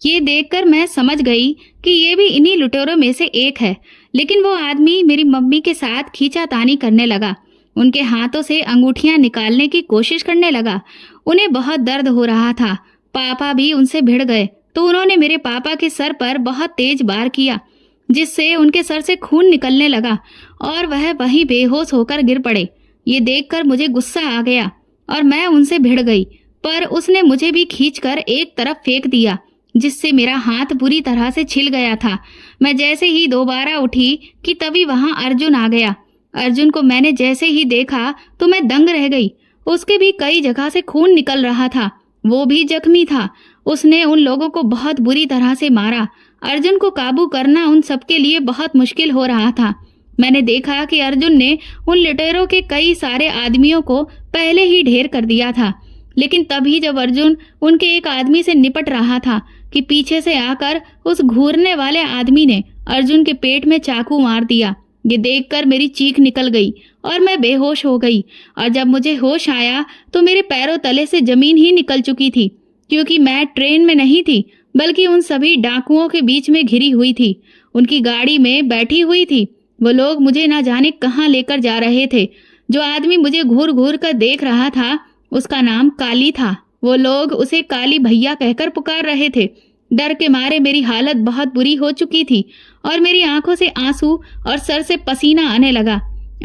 ये देखकर मैं समझ गई कि ये भी इन्हीं लुटेरों में से एक है। लेकिन वो आदमी मेरी मम्मी के साथ खींचातानी करने लगा। उनके हाथों से अंगूठियां निकालने की कोशिश करने लगा। उन्हें बहुत दर्द हो रहा था। पापा भी उनसे भिड़ गए तो उन्होंने मेरे पापा के सर पर बहुत तेज वार किया, जिससे उनके सर से खून निकलने लगा और वह वहीं बेहोश होकर गिर पड़े। ये देखकर मुझे गुस्सा आ गया और मैं उनसे भिड़ गई, पर उसने मुझे भी खींचकर एक तरफ फेंक दिया, जिससे मेरा हाथ बुरी तरह से छिल गया था। मैं जैसे ही दोबारा उठी कि तभी वहां अर्जुन आ गया। अर्जुन को मैंने जैसे ही देखा तो मैं दंग रह गई। उसके भी कई जगह से खून निकल रहा था। वो भी जख्मी था। उसने उन लोगों को बहुत बुरी तरह से मारा। अर्जुन को काबू करना उन सबके लिए बहुत मुश्किल हो रहा था। मैंने देखा कि अर्जुन ने उन लुटेरों के कई सारे आदमियों को पहले ही ढेर कर दिया था। लेकिन तभी जब अर्जुन उनके एक आदमी से निपट रहा था कि पीछे से आकर उस घूरने वाले आदमी ने अर्जुन के पेट में चाकू मार दिया। ये देखकर मेरी चीख निकल गई और मैं बेहोश हो गई। और जब मुझे होश आया तो मेरे पैरों तले से जमीन ही निकल चुकी थी, क्योंकि मैं ट्रेन में नहीं थी बल्कि उन सभी डाकुओं के बीच में घिरी हुई थी। उनकी गाड़ी में बैठी हुई थी। वो लोग मुझे ना जाने कहाँ लेकर जा रहे थे। जो आदमी मुझे घूर घूर कर देख रहा था, उसका नाम काली था। वो लोग उसे काली भैया कहकर पुकार रहे थे। डर के मारे मेरी हालत बहुत बुरी हो चुकी थी और मेरी आंखों से आंसू और सर से पसीना आने लगा।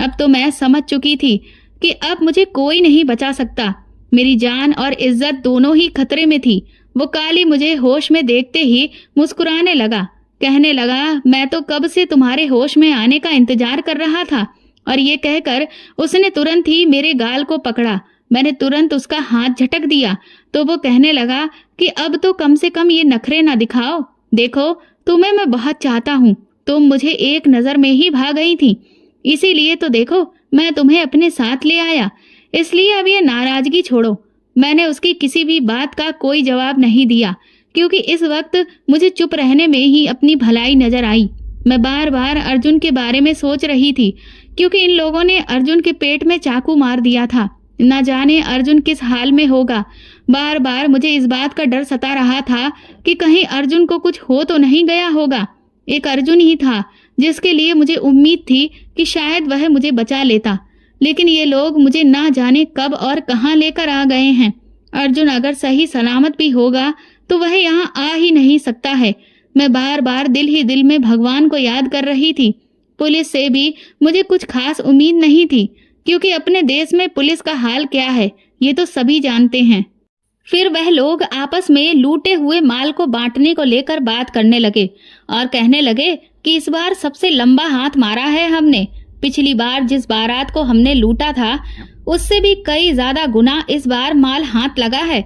अब तो मैं समझ चुकी थी कि अब मुझे कोई नहीं बचा सकता। मेरी जान और इज्जत दोनों ही खतरे में थी। वो काली मुझे होश में देखते ही मुस्कुराने लगा, कहने लगा, मैं तो कब से तुम्हारे होश में आने का इंतजार कर रहा था। और ये कहकर उसने तुरंत ही मेरे गाल को पकड़ा। मैंने तुरंत उसका हाथ झटक दिया तो वो कहने लगा कि अब तो कम से कम ये नखरे ना दिखाओ। देखो, तुम्हें मैं बहुत चाहता हूँ। तुम मुझे एक नजर में ही भाग गई थी, इसीलिए तो देखो मैं तुम्हें अपने साथ ले आया। इसलिए अब ये नाराजगी छोड़ो। मैंने उसकी किसी भी बात का कोई जवाब नहीं दिया, क्योंकि इस वक्त मुझे चुप रहने में ही अपनी भलाई नजर आई। मैं बार बार अर्जुन के बारे में सोच रही थी, क्योंकि इन लोगों ने अर्जुन के पेट में चाकू मार दिया था। न जाने अर्जुन किस हाल में होगा। बार बार मुझे इस बात का डर सता रहा था कि कहीं अर्जुन को कुछ हो तो नहीं गया होगा। एक अर्जुन ही था जिसके लिए मुझे उम्मीद थी कि शायद वह मुझे बचा लेता, लेकिन ये लोग मुझे ना जाने कब और कहां लेकर आ गए हैं। अर्जुन अगर सही सलामत भी होगा तो वह यहाँ आ ही नहीं सकता है। मैं बार बार दिल ही दिल में भगवान को याद कर रही थी। पुलिस से भी मुझे कुछ खास उम्मीद नहीं थी, क्योंकि अपने देश में पुलिस का हाल क्या है ये तो सभी जानते हैं। फिर वह लोग आपस में लूटे हुए माल को बांटने को लेकर बात करने लगे और कहने लगे कि इस बार सबसे लंबा हाथ मारा है हमने। पिछली बार जिस बारात को हमने लूटा था उससे भी कई ज्यादा गुना इस बार माल हाथ लगा है।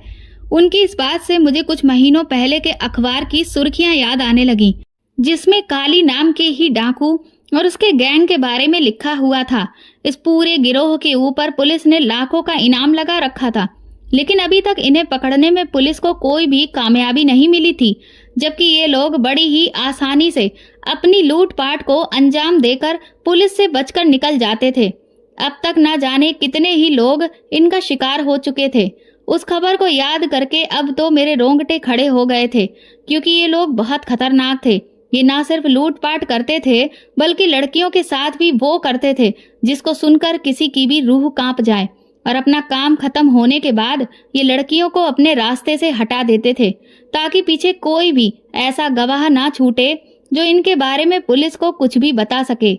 उनकी इस बात से मुझे कुछ महीनों पहले के अखबार की सुर्खियां याद आने लगी, जिसमें काली नाम के ही डाकू और उसके गैंग के बारे में लिखा हुआ था। इस पूरे गिरोह के ऊपर पुलिस ने लाखों का इनाम लगा रखा था, लेकिन अभी तक इन्हें पकड़ने में पुलिस को कोई भी कामयाबी नहीं मिली थी, जबकि ये लोग बड़ी ही आसानी से अपनी लूटपाट को अंजाम देकर पुलिस से बचकर निकल जाते थे। अब तक न जाने कितने ही लोग इनका शिकार हो चुके थे। उस खबर को याद करके अब तो मेरे रोंगटे खड़े हो गए थे, क्योंकि ये लोग बहुत खतरनाक थे। ये ना सिर्फ लूटपाट करते थे, बल्कि लड़कियों के साथ भी वो करते थे जिसको सुनकर किसी की भी रूह कांप जाए। और अपना काम खत्म होने के बाद ये लड़कियों को अपने रास्ते से हटा देते थे, ताकि पीछे कोई भी ऐसा गवाह ना छूटे जो इनके बारे में पुलिस को कुछ भी बता सके।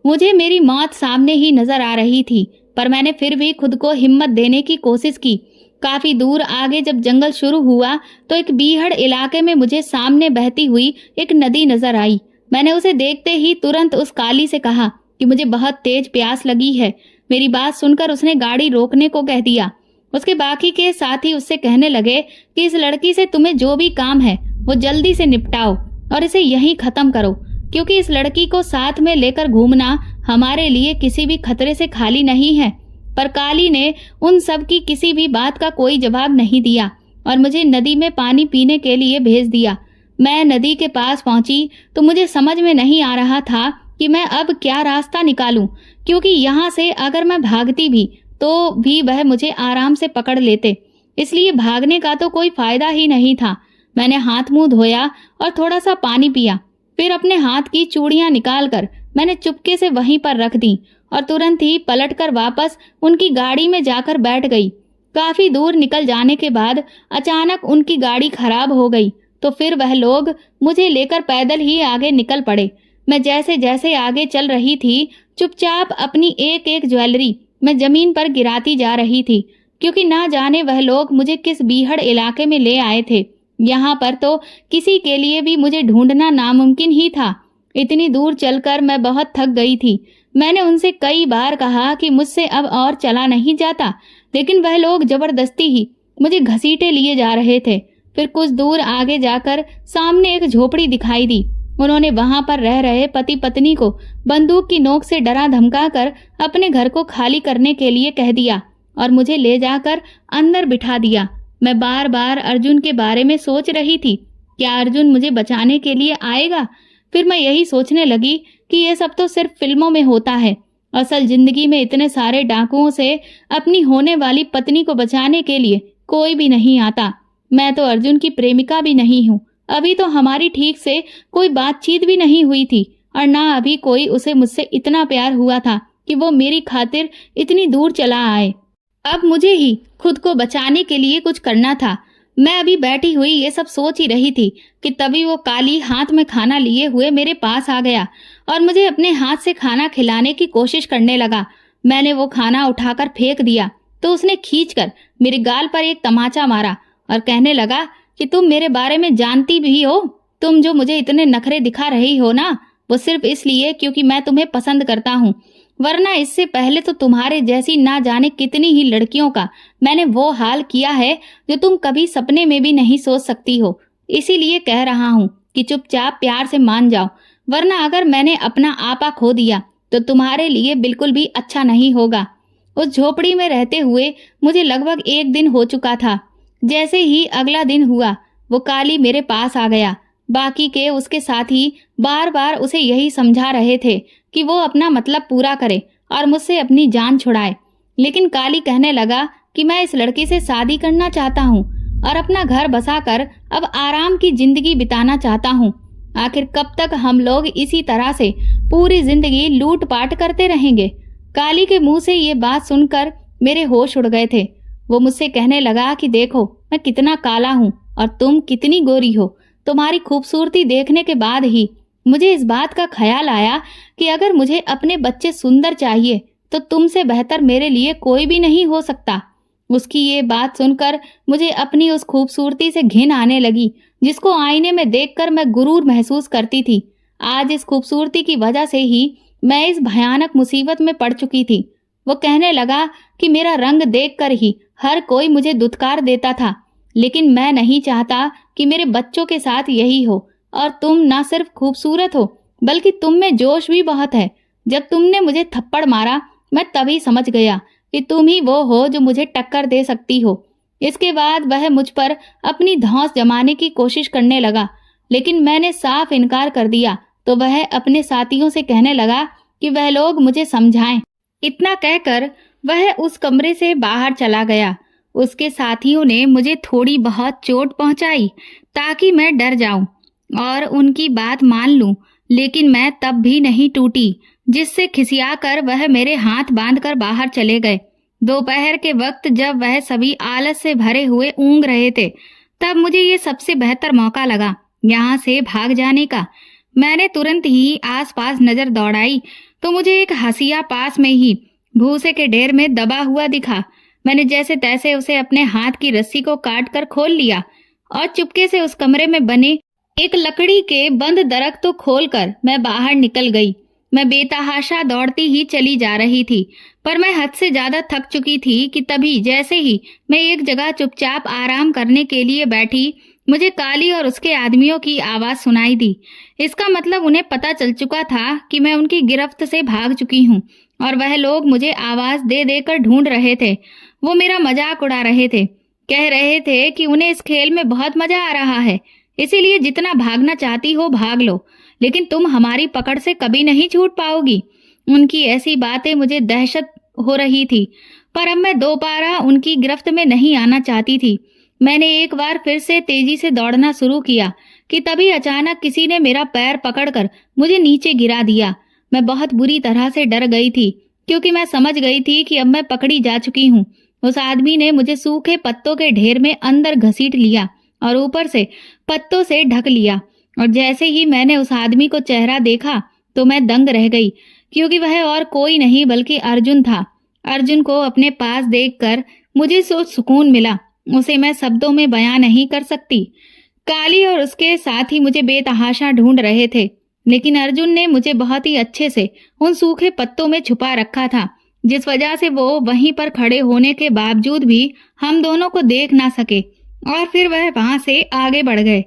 मुझे मेरी मौत सामने ही नजर आ रही थी, पर मैंने फिर भी खुद को हिम्मत देने की कोशिश की। काफी दूर आगे जब जंगल शुरू हुआ तो एक बीहड़ इलाके में मुझे सामने बहती हुई एक नदी नजर आई। मैंने उसे देखते ही तुरंत उस काली से कहा कि मुझे बहुत तेज प्यास लगी है। मेरी बात सुनकर उसने गाड़ी रोकने को कह दिया। उसके बाकी के साथी उससे कहने लगे कि इस लड़की से तुम्हें जो भी काम है वो जल्दी से निपटाओ और इसे यहीं खत्म करो, क्योंकि इस लड़की को साथ में लेकर घूमना हमारे लिए किसी भी खतरे से खाली नहीं है। पर काली ने उन सब की किसी भी बात का कोई जवाब नहीं दिया और मुझे नदी में पानी पीने के लिए भेज दिया। मैं नदी के पास पहुंची तो मुझे समझ में नहीं आ रहा था कि मैं अब क्या रास्ता निकालूं, क्योंकि यहाँ से अगर मैं भागती भी तो भी वह मुझे आराम से पकड़ लेते। इसलिए भागने का तो कोई फायदा ही नहीं था। मैंने हाथ मुंह धोया और थोड़ा सा पानी पिया। फिर अपने हाथ की चूड़ियां निकालकर मैंने चुपके से वहीं पर रख दी और तुरंत ही पलटकर वापस उनकी गाड़ी में जाकर बैठ गई। काफी दूर निकल जाने के बाद अचानक उनकी गाड़ी खराब हो गई, तो फिर वह लोग मुझे लेकर पैदल ही आगे निकल पड़े। मैं जैसे जैसे आगे चल रही थी, चुपचाप अपनी एक एक ज्वेलरी मैं जमीन पर गिराती जा रही थी, क्योंकि ना जाने वह लोग मुझे किस बीहड़ इलाके में ले आए थे। यहाँ पर तो किसी के लिए भी मुझे ढूंढना नामुमकिन ही था। इतनी दूर चलकर मैं बहुत थक गई थी। मैंने उनसे कई बार कहा कि मुझसे अब और चला नहीं जाता, लेकिन वह लोग जबरदस्ती ही मुझे घसीटे लिए जा रहे थे। फिर कुछ दूर आगे जाकर सामने एक झोपड़ी दिखाई दी। उन्होंने वहां पर रह रहे पति पत्नी को बंदूक की नोक से डरा धमकाकर अपने घर को खाली करने के लिए कह दिया और मुझे ले जाकर अंदर बिठा दिया। मैं बार बार अर्जुन के बारे में सोच रही थी, क्या अर्जुन मुझे बचाने के लिए आएगा? फिर मैं यही सोचने लगी कि ये सब तो सिर्फ फिल्मों में होता है। असल जिंदगी में इतने सारे डाकुओं से अपनी होने वाली पत्नी को बचाने के लिए कोई भी नहीं आता। मैं तो अर्जुन की प्रेमिका भी नहीं हूँ। अभी तो हमारी ठीक से कोई बातचीत भी नहीं हुई थी और ना अभी कोई उसे मुझसे इतना प्यार हुआ था कि वो मेरी खातिर इतनी दूर चला आए। अब मुझे ही खुद को बचाने के लिए कुछ करना था। मैं अभी बैठी हुई ये सब सोच ही रही थी कि तभी वो काली हाथ में खाना लिए हुए मेरे पास आ गया और मुझे अपने हाथ से खाना खिलाने की कोशिश करने लगा। मैंने वो खाना उठाकर फेंक दिया तो उसने खींचकर मेरे गाल पर एक तमाचा मारा और कहने लगा कि तुम मेरे बारे में जानती भी हो। तुम जो मुझे इतने नखरे दिखा रही हो ना, वो सिर्फ इसलिए क्योंकि मैं तुम्हें पसंद करता हूँ, वरना इससे पहले तो तुम्हारे जैसी ना जाने कितनी ही लड़कियों का मैंने वो हाल किया है जो तुम कभी सपने में भी नहीं सोच सकती हो। इसीलिए कह रहा हूँ कि चुपचाप प्यार से मान जाओ, वरना अगर मैंने अपना आपा खो दिया तो तुम्हारे लिए बिल्कुल भी अच्छा नहीं होगा। उस झोपड़ी में रहते हुए मुझे लगभग 1 दिन हो चुका था। जैसे ही अगला दिन हुआ, वो काली मेरे पास आ गया। बाकी के उसके साथी बार बार उसे यही समझा रहे थे कि वो अपना मतलब पूरा करे और मुझसे अपनी जान छुड़ाए, लेकिन काली कहने लगा कि मैं इस लड़की से शादी करना चाहता हूँ और अपना घर बसाकर अब आराम की जिंदगी बिताना चाहता हूँ। आखिर कब तक हम लोग इसी तरह से पूरी जिंदगी लूटपाट करते रहेंगे? काली के मुंह से ये बात सुनकर मेरे होश उड़ गए थे। वो मुझसे कहने लगा कि देखो मैं कितना काला हूँ और तुम कितनी गोरी हो। तुम्हारी खूबसूरती देखने के बाद ही मुझे इस बात का ख्याल आया कि अगर मुझे अपने बच्चे सुंदर चाहिए तो तुमसे बेहतर मेरे लिए कोई भी नहीं हो सकता। उसकी ये बात सुनकर मुझे अपनी उस खूबसूरती से घिन आने लगी जिसको आईने में देखकर मैं गुरूर महसूस करती थी। आज इस खूबसूरती की वजह से ही मैं इस भयानक मुसीबत में पड़ चुकी थी। वो कहने लगा कि मेरा रंग देखकर ही हर कोई मुझे दुत्कार देता था, लेकिन मैं नहीं चाहता कि मेरे बच्चों के साथ यही हो। और तुम ना सिर्फ खूबसूरत हो बल्कि तुम में जोश भी बहुत है। जब तुमने मुझे थप्पड़ मारा मैं तभी समझ गया कि तुम ही वो हो जो मुझे टक्कर दे सकती हो। इसके बाद वह मुझ पर अपनी धौंस जमाने की कोशिश करने लगा, लेकिन मैंने साफ इनकार कर दिया तो वह अपने साथियों से कहने लगा कि वह लोग मुझे समझाएं। इतना कहकर वह उस कमरे से बाहर चला गया। उसके साथियों ने मुझे थोड़ी बहुत चोट पहुंचाई ताकि मैं डर जाऊं। और उनकी बात मान लूं, लेकिन मैं तब भी नहीं टूटी, जिससे खिसियाकर वह मेरे हाथ बांधकर बाहर चले गए। दोपहर के वक्त जब वह सभी आलस से भरे हुए ऊँघ रहे थे, तब मुझे ये सबसे बेहतर मौका लगा यहाँ से भाग जाने का। मैंने तुरंत ही आसपास नजर दौड़ाई तो मुझे एक हंसिया पास में ही भूसे के ढेर में दबा हुआ दिखा। मैंने जैसे तैसे उसे अपने हाथ की रस्सी को काट कर खोल लिया और चुपके से उस कमरे में बने एक लकड़ी के बंद दरख्त को खोलकर मैं बाहर निकल गई। मैं बेतहाशा दौड़ती ही चली जा रही थी, पर मैं हद से ज्यादा थक चुकी थी कि तभी जैसे ही मैं एक जगह चुपचाप आराम करने के लिए बैठी, मुझे काली और उसके आदमियों की आवाज सुनाई दी। इसका मतलब उन्हें पता चल चुका था कि मैं उनकी गिरफ्त से भाग चुकी हूँ और वह लोग मुझे आवाज दे देकर ढूंढ रहे थे। वो मेरा मजाक उड़ा रहे थे, कह रहे थे कि उन्हें इस खेल में बहुत मजा आ रहा है, इसीलिए जितना भागना चाहती हो भाग लो, लेकिन तुम हमारी पकड़ से कभी नहीं छूट पाओगी। उनकी ऐसी बातें मुझे दहशत हो रही थी, पर अब मैं दोबारा उनकी गिरफ्त में नहीं आना चाहती थी। मैंने एक बार फिर से तेजी से दौड़ना शुरू किया कि तभी अचानक किसी ने मेरा पैर पकड़कर मुझे नीचे गिरा दिया। मैं बहुत बुरी तरह से डर गई थी, क्योंकि मैं समझ गई थी कि अब मैं पकड़ी जा चुकी हूँ। उस आदमी ने मुझे सूखे पत्तों के ढेर में अंदर घसीट लिया और ऊपर से पत्तों से ढक लिया, और जैसे ही मैंने उस आदमी को चेहरा देखा तो मैं दंग रह गई, क्योंकि वह और कोई नहीं बल्कि अर्जुन था। अर्जुन को अपने पास देखकर मुझे सो सुकून मिला, उसे मैं शब्दों में बयां नहीं कर सकती। काली और उसके साथी मुझे बेतहाशा ढूंढ रहे थे, लेकिन अर्जुन ने मुझे बहुत ही अच्छे से उन सूखे पत्तों में छुपा रखा था, जिस वजह से वो वहीं पर खड़े होने के बावजूद भी हम दोनों को देख ना सके, और फिर वह वहां से आगे बढ़ गए।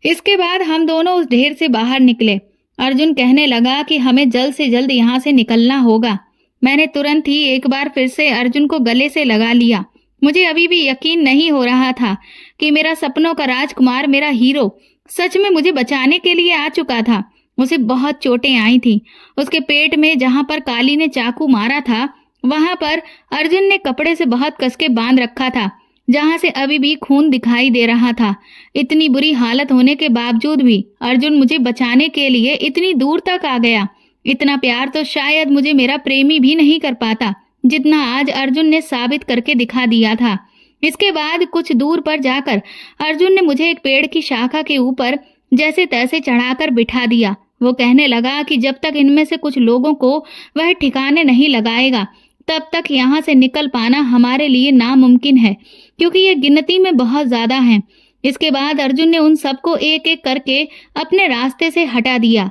इसके बाद हम दोनों उस ढेर से बाहर निकले। अर्जुन कहने लगा कि हमें जल्द से जल्द यहाँ से निकलना होगा। मैंने तुरंत ही एक बार फिर से अर्जुन को गले से लगा लिया। मुझे अभी भी यकीन नहीं हो रहा था कि मेरा सपनों का राजकुमार, मेरा हीरो, सच में मुझे बचाने के लिए आ चुका था। उसे बहुत चोटें आई थी। उसके पेट में जहां पर काली ने चाकू मारा था, वहां पर अर्जुन ने कपड़े से बहुत कसके बांध रखा था, जहां से अभी भी खून दिखाई दे रहा था। इतनी बुरी हालत होने के बावजूद भी अर्जुन मुझे बचाने के लिए इतनी दूर तक आ गया। इतना प्यार तो शायद मुझे मेरा प्रेमी भी नहीं कर पाता, जितना आज अर्जुन ने साबित करके दिखा दिया था। इसके बाद कुछ दूर पर जाकर अर्जुन ने मुझे एक पेड़ की शाखा के ऊपर जैसे तैसे चढ़ाकर बिठा दिया। वो कहने लगा कि जब तक इनमें से कुछ लोगों को वह ठिकाने नहीं लगाएगा, तब तक यहाँ से निकल पाना हमारे लिए नामुमकिन है, क्योंकि ये गिनती में बहुत ज्यादा हैं। इसके बाद अर्जुन ने उन सबको एक एक करके अपने रास्ते से हटा दिया।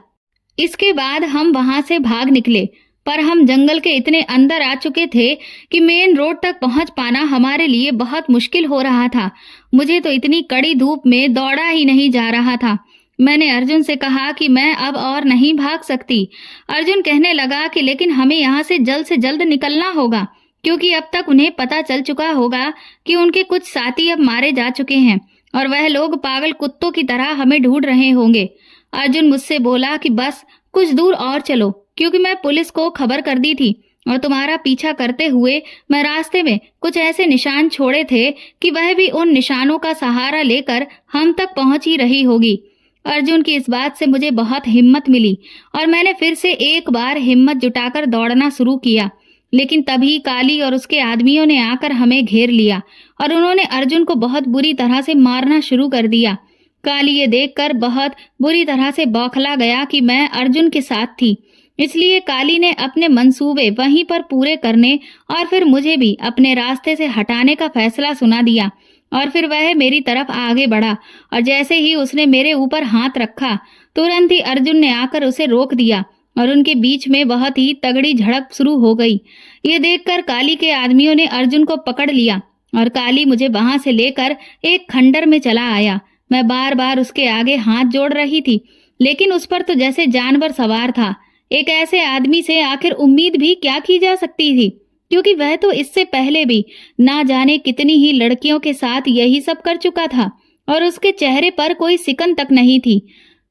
इसके बाद हम वहां से भाग निकले, पर हम जंगल के इतने अंदर आ चुके थे कि मेन रोड तक पहुंच पाना हमारे लिए बहुत मुश्किल हो रहा था। मुझे तो इतनी कड़ी धूप में दौड़ा ही नहीं जा रहा था। मैंने अर्जुन से कहा कि मैं अब और नहीं भाग सकती। अर्जुन कहने लगा कि लेकिन हमें यहाँ से जल्द निकलना होगा, क्योंकि अब तक उन्हें पता चल चुका होगा कि उनके कुछ साथी अब मारे जा चुके हैं और वह लोग पागल कुत्तों की तरह हमें ढूंढ रहे होंगे। अर्जुन मुझसे बोला कि बस कुछ दूर और चलो, क्योंकि मैं पुलिस को खबर कर दी थी और तुम्हारा पीछा करते हुए मैं रास्ते में कुछ ऐसे निशान छोड़े थे कि वह भी उन निशानों का सहारा लेकर हम तक पहुंच ही रही होगी। अर्जुन की इस बात से मुझे बहुत हिम्मत मिली और मैंने फिर से एक बार हिम्मत जुटाकर दौड़ना शुरू किया, लेकिन तभी काली और उसके आदमियों ने आकर हमें घेर लिया और उन्होंने अर्जुन को बहुत बुरी तरह से मारना शुरू कर दिया। काली ये देखकर बहुत बुरी तरह से बौखला गया कि मैं अर्जुन के साथ थी, इसलिए काली ने अपने मंसूबे वहीं पर पूरे करने और फिर मुझे भी अपने रास्ते से हटाने का फैसला सुना दिया। और फिर वह मेरी तरफ आगे बढ़ा और जैसे ही उसने मेरे ऊपर हाथ रखा, तुरंत ही अर्जुन ने आकर उसे रोक दिया और उनके बीच में बहुत ही तगड़ी झड़प शुरू हो गई। ये देखकर काली के आदमियों ने अर्जुन को पकड़ लिया और काली मुझे वहां से लेकर एक खंडर में चला आया। मैं बार बार उसके आगे हाथ जोड़ रही थी, लेकिन उस पर तो जैसे जानवर सवार था। एक ऐसे आदमी से आखिर उम्मीद भी क्या की जा सकती थी, क्योंकि वह तो इससे पहले भी ना जाने कितनी ही लड़कियों के साथ यही सब कर चुका था और उसके चेहरे पर कोई सिकन तक नहीं थी।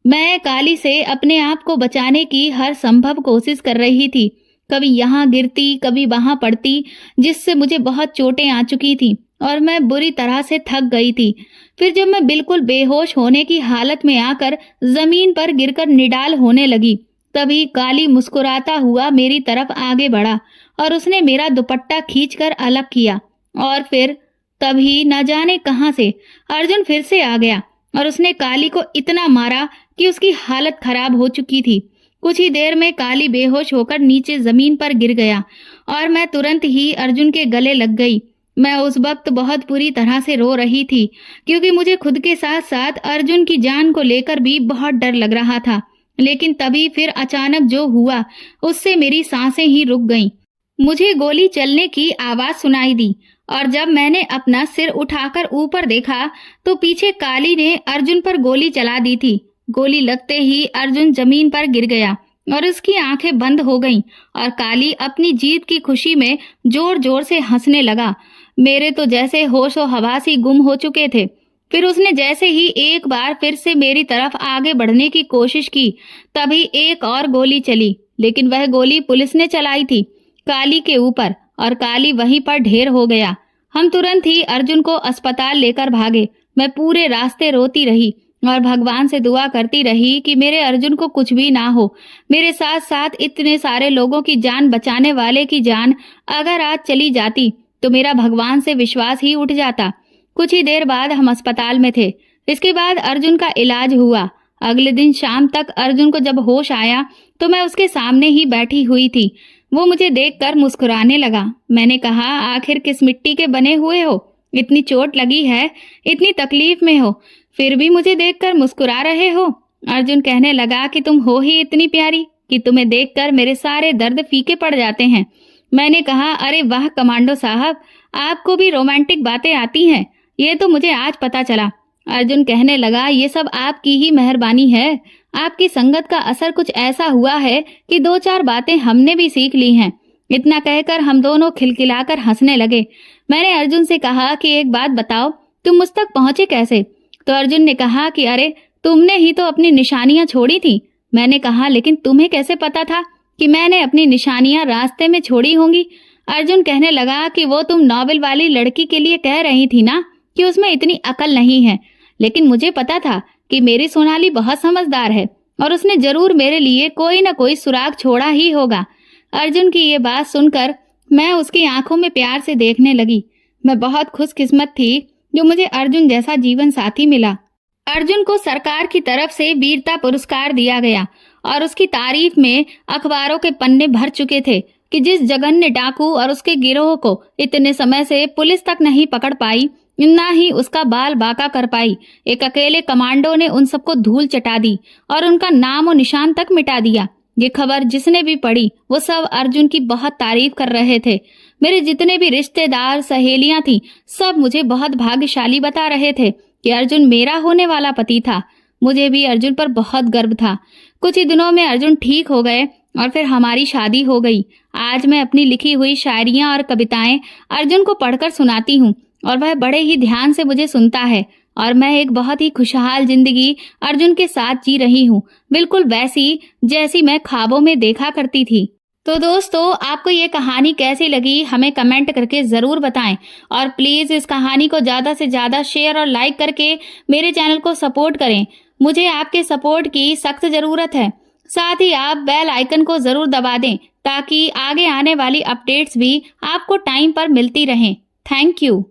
मैं काली से अपने आप को बचाने की हर संभव कोशिश कर रही थी, कभी यहाँ गिरती कभी वहां पड़ती, जिससे मुझे बहुत चोटें आ चुकी थी और मैं बुरी तरह से थक गई थी। फिर जब मैं बिल्कुल बेहोश होने की हालत में आकर जमीन पर गिरकर निडाल होने लगी, तभी काली मुस्कुराता हुआ मेरी तरफ आगे बढ़ा और उसने मेरा दुपट्टा खींचकर अलग किया। और फिर तभी न जाने कहां से अर्जुन फिर से आ गया और उसने काली को इतना मारा कि उसकी हालत खराब हो चुकी थी। कुछ ही देर में काली बेहोश होकर नीचे जमीन पर गिर गया और मैं तुरंत ही अर्जुन के गले लग गई। मैं उस वक्त बहुत बुरी तरह से रो रही थी, क्योंकि मुझे खुद के साथ साथ अर्जुन की जान को लेकर भी बहुत डर लग रहा था। लेकिन तभी फिर अचानक जो हुआ उससे मेरी सांसें ही रुक गईं। मुझे गोली चलने की आवाज सुनाई दी और जब मैंने अपना सिर उठाकर ऊपर देखा तो पीछे काली ने अर्जुन पर गोली चला दी थी। गोली लगते ही अर्जुन जमीन पर गिर गया और उसकी आंखें बंद हो गईं और काली अपनी जीत की खुशी में जोर जोर से हंसने लगा। मेरे तो जैसे होशो हवास ही गुम हो चुके थे। फिर उसने जैसे ही एक बार फिर से मेरी तरफ आगे बढ़ने की कोशिश की, तभी एक और गोली चली, लेकिन वह गोली पुलिस ने चलाई थी काली के ऊपर और काली वहीं पर ढेर हो गया। हम तुरंत ही अर्जुन को अस्पताल लेकर भागे। मैं पूरे रास्ते रोती रही और भगवान से दुआ करती रही कि मेरे अर्जुन को कुछ भी ना हो। मेरे साथ साथ इतने सारे लोगों की जान बचाने वाले की जान अगर आज चली जाती तो मेरा भगवान से विश्वास ही उठ जाता। कुछ ही देर बाद हम अस्पताल में थे। इसके बाद अर्जुन का इलाज हुआ। अगले दिन शाम तक अर्जुन को जब होश आया तो मैं उसके सामने ही बैठी हुई थी। वो मुझे देखकर मुस्कुराने लगा। मैंने कहा, आखिर किस मिट्टी के बने हुए हो? इतनी चोट लगी है, इतनी तकलीफ में हो, फिर भी मुझे देखकर मुस्कुरा रहे हो। अर्जुन कहने लगा कि तुम हो ही इतनी प्यारी कि तुम्हें देखकर मेरे सारे दर्द फीके पड़ जाते हैं। मैंने कहा, अरे वाह कमांडो साहब, आपको भी रोमांटिक बातें आती हैं, ये तो मुझे आज पता चला। अर्जुन कहने लगा, ये सब आपकी ही मेहरबानी है। आपकी संगत का असर कुछ ऐसा हुआ है कि 2-4 बातें हमने भी सीख ली हैं। इतना कहकर हम दोनों खिलखिलाकर हंसने लगे। मैंने अर्जुन से कहा कि एक बात बताओ, तुम मुझ तक पहुंचे कैसे? तो अर्जुन ने कहा कि अरे तुमने ही तो अपनी निशानियां छोड़ी थी। मैंने कहा, लेकिन तुम्हें कैसे पता था कि मैंने अपनी निशानियां रास्ते में छोड़ी होंगी? अर्जुन कहने लगा कि वो तुम नॉवेल वाली लड़की के लिए कह रही थी ना कि उसमें इतनी अकल नहीं है, लेकिन मुझे पता था कि मेरी सोनाली बहुत समझदार है और उसने जरूर मेरे लिए कोई न कोई सुराग छोड़ा ही होगा। अर्जुन की ये बात सुनकर मैं उसकी आंखों में प्यार से देखने लगी। मैं बहुत खुशकिस्मत थी जो मुझे अर्जुन जैसा जीवन साथी मिला। अर्जुन को सरकार की तरफ से वीरता पुरस्कार दिया गया और उसकी तारीफ में अखबारों के पन्ने भर चुके थे कि जिस जघन्य डाकू और उसके गिरोह को इतने समय से पुलिस तक नहीं पकड़ पाई, ना ही उसका बाल बाका कर पाई, एक अकेले कमांडो ने उन सबको धूल चटा दी और उनका नाम और निशान तक मिटा दिया। ये खबर जिसने भी पढ़ी वो सब अर्जुन की बहुत तारीफ कर रहे थे। मेरे जितने भी रिश्तेदार सहेलियां थी सब मुझे बहुत भाग्यशाली बता रहे थे कि अर्जुन मेरा होने वाला पति था। मुझे भी अर्जुन पर बहुत गर्व था। कुछ ही दिनों में अर्जुन ठीक हो गए और फिर हमारी शादी हो गई। आज मैं अपनी लिखी हुई शायरियां और कविताएं अर्जुन को पढ़कर सुनाती हूँ और वह बड़े ही ध्यान से मुझे सुनता है और मैं एक बहुत ही खुशहाल जिंदगी अर्जुन के साथ जी रही हूँ, बिल्कुल वैसी जैसी मैं ख्वाबों में देखा करती थी। तो दोस्तों, आपको ये कहानी कैसी लगी हमें कमेंट करके ज़रूर बताएं और प्लीज़ इस कहानी को ज़्यादा से ज़्यादा शेयर और लाइक करके मेरे चैनल को सपोर्ट करें। मुझे आपके सपोर्ट की सख्त ज़रूरत है। साथ ही आप बेल आइकन को ज़रूर दबा दें ताकि आगे आने वाली अपडेट्स भी आपको टाइम पर मिलती रहें। Thank you.